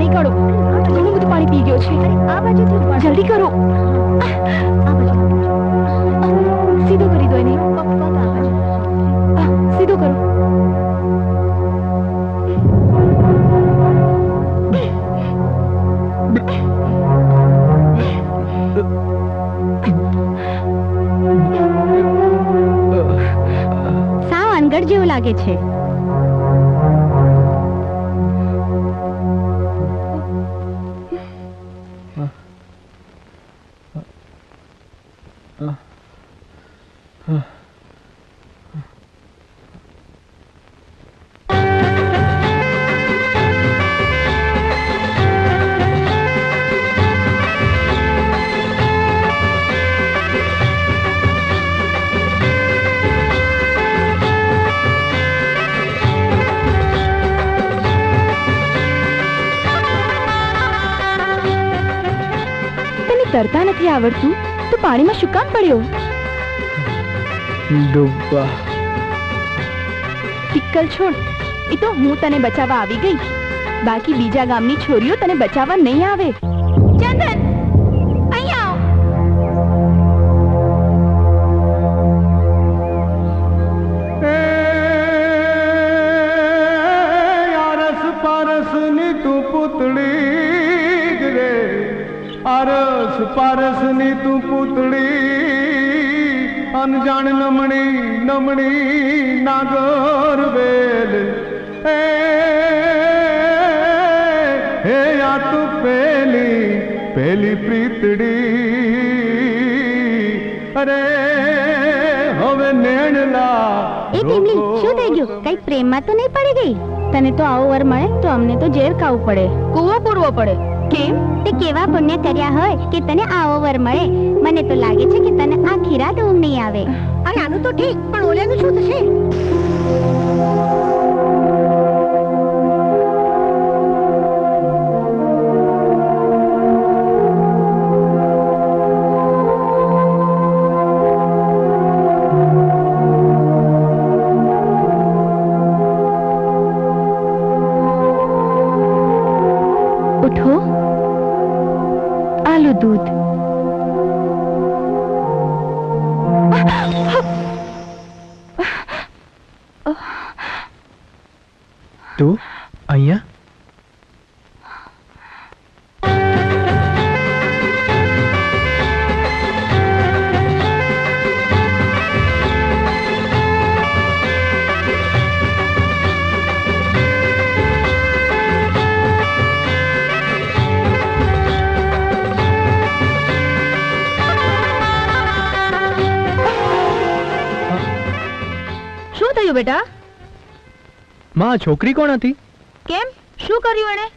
પાણી કાઢો. ઘણું બધું પાણી પી ગયો છે. આ બાજુથી જલ્દી કરો. આ બાજુ સીધો કરી દો એને. સીધો કરો. સાવ અનગઢ જેવું લાગે છે. તરતા નથી આવડતું તો પાણીમાં શું કામ પડ્યો? ડૂબવા. પિક્કલ છોડ, એ તો હું તને બચાવવા આવી ગઈ. બાકી બીજા ગામની છોરીઓ તને બચાવવા નહીં આવે. ચંદન, અહીંયા આવ. આરસ પારસની તું પૂતળી રે, આરસ પારસની તું પૂતળી, અનજાણ નમણી નમણી નાગર વેલ. હે આ તું પેલી પેલી પ્રીતડી. અરે હવે નેણલા. એ ટીમલી, શું થઈ ગયું? કઈ પ્રેમમાં તો નહીં પડી ગઈ? તને તો આવો વર મળે તો અમને તો ઝેર ખાવું પડે, કૂવો પૂરવો પડે. કેમ? તે કેવા પુણ્ય કર્યા હોય કે તને આવો વર મળે? મને તો લાગે છે કે તને આખી રાત ઊંઘ નહીં આવે. અરે આનું તો ઠીક, પણ ઓલેનું શું થશે? ઉઠો, આલો દૂધ. તું અહીંયા? શું થયું બેટા? માં, છોકરી કોણ હતી? કેમ, શું કર્યું એને?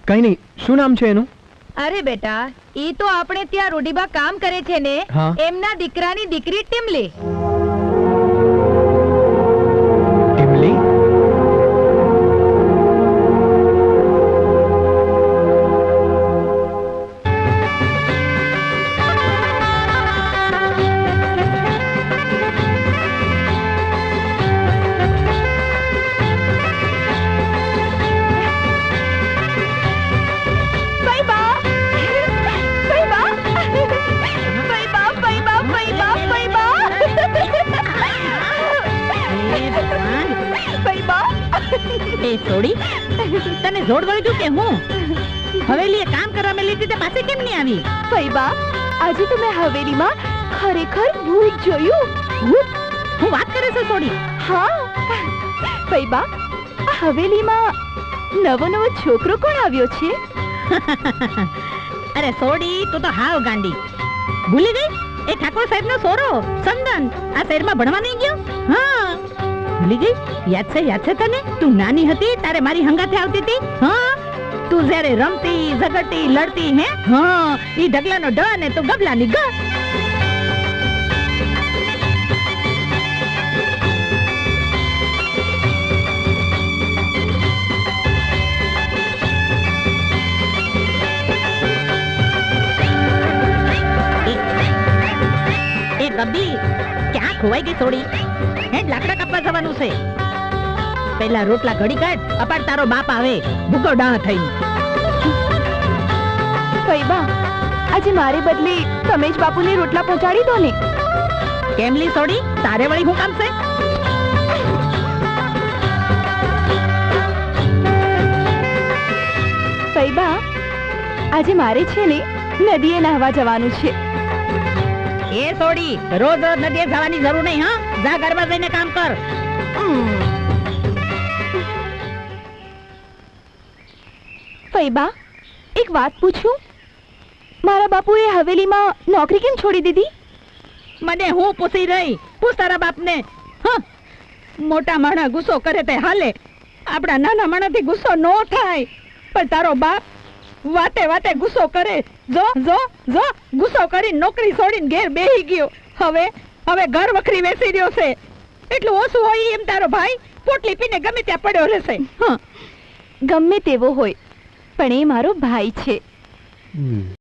કઈ નહીં. શું નામ છે એનું? અરે બેટા, ઈ તો આપણે ત્યાં રૂડીબા કામ કરે છે ને, હા. એમના દીકરાની દીકરી ટીમલી. ટીમલી? એ છોડી, તને જોડ વળગ્યું કે હું? હવેલીએ કામ કરવા મેલી હતી તે પાસે કેમ નહીં આવી? ફઈબા, આજે તો મેં હવેલીમાં ખરેખર ભૂત જોયું. ભૂત? હું વાત કરે છે છોડી? હા ફઈબા, આ હવેલીમાં નવો નવો છોકરો કોણ આવ્યો છે? અરે છોડી, તું તો હાવ ગાંડી. ભૂલી ગઈ? એ ઠાકોર સાહેબ નો સોરો ચંદન આ શહેરમાં ભણવા નહીં ગયો? હા, ભૂલી ગઈ? યાદ છે તને? તું નાની હતી તારે મારી હંગાથે આવતી હતી. હા, તું જ્યારે રમતી ઝઘડતી લડતી હે, હા, ઈ ઢગલાનો ઢ ને તું ગબલાની ગ. એ ગબ્બી, ક્યાં ખોવાઈ ગઈ થોડી? હે, લાકડા કાપવા જવાનું છે. પેલા રોટલા ઘડી કાઢ, અપાર તારો બાપ આવે ભૂકો ડાહ થઈને. ફઈબા, આજે મારે બદલે તમે જ બાપુને રોટલા પહોંચાડી દો ને. કેમલી સોડી, તારે વળી હું કામ છે? ફઈબા, આજે મારે છે ને નદીએ નહાવા જવાનું છે. એ સોડી, રોજ રોજ નદીએ જવાની જરૂર નહીં. હા, જા ઘરમાં જઈને કામ કર. ફઈબા, એક વાત પૂછું? મારા બાપુએ હવેલીમાં નોકરી કેમ છોડી દીધી? મને હું પૂછી રહી? પૂછ તારા બાપને. હા, મોટા માણસ ગુસ્સો કરે તે હાલે, આપણા નાના માણસથી ગુસ્સો નો થાય. પણ તારો બાપ વાતે વાતે ગુસ્સો કરે. જો જો જો, ગુસ્સો કરીને નોકરી છોડીને ઘેર બેહી ગયો. હવે હવે ઘર વખરી વેસી રહ્યો છે. એટલું ઓછું હોય એમ તારો ભાઈ પોટલી પીને ગમે ત્યાં પડ્યો રહેશે. ગમે તેવો હોય, પણ એ મારો ભાઈ છે.